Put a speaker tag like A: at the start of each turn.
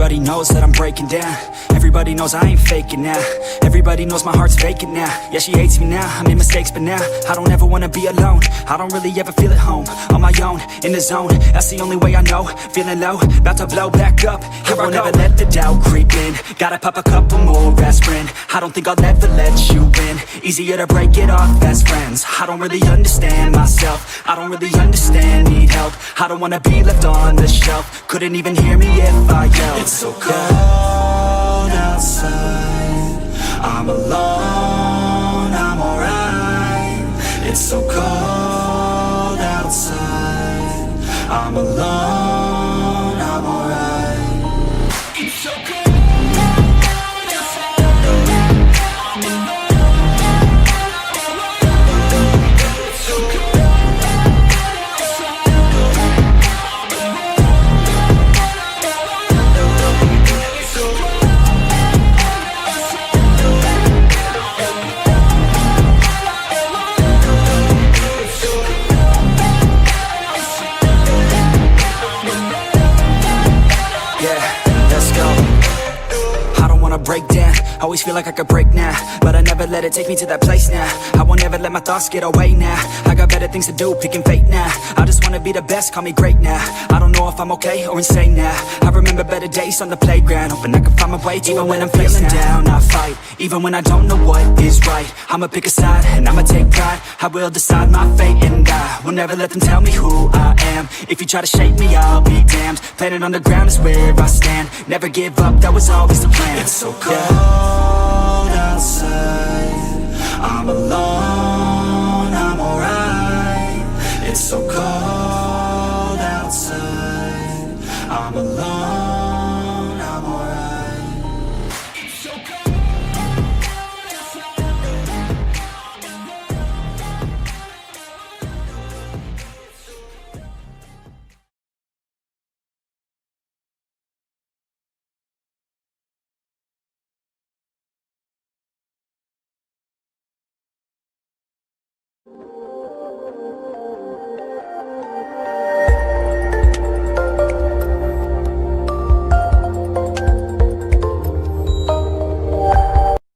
A: Everybody knows that I'm breaking down. Everybody knows I ain't faking now. Everybody knows my heart's vacant now. Yeah, she hates me now, I made mistakes but now I don't ever wanna be alone. I don't really ever feel at home. On my own, in the zone, that's the only way I know. Feeling low, about to blow back up. Here I won't ever let the doubt creep in. Gotta pop a couple more aspirin. I don't think I'll ever let you in. Easier to break it off best friends. I don't really understand myself. I don't really understand, need help. I don't wanna be left on the shelf. Couldn't even hear me if I yelled. It's so cold outside, I'm alone, I'm alright. It's so cold outside, I'm alone, I'm alright. It's so cold. Break down, always feel like I could break now, but I never let it take me to that place now. I won't ever let my thoughts get away now. I got better things to do, picking fate now. I just wanna be the best, call me great now. I don't know if I'm okay or insane now. I remember better days on the playground, hoping I can find my way. Even when I'm feeling down, I fight. Even when I don't know what is right, I'ma pick a side and I'ma take pride. I will decide my fate and I will never let them tell me who I am. If you try to shake me, I'll be damned. Planet on the ground is where I stand. Never give up, that was always the plan. It's so cold outside, I'm alone, I'm alright. It's so cold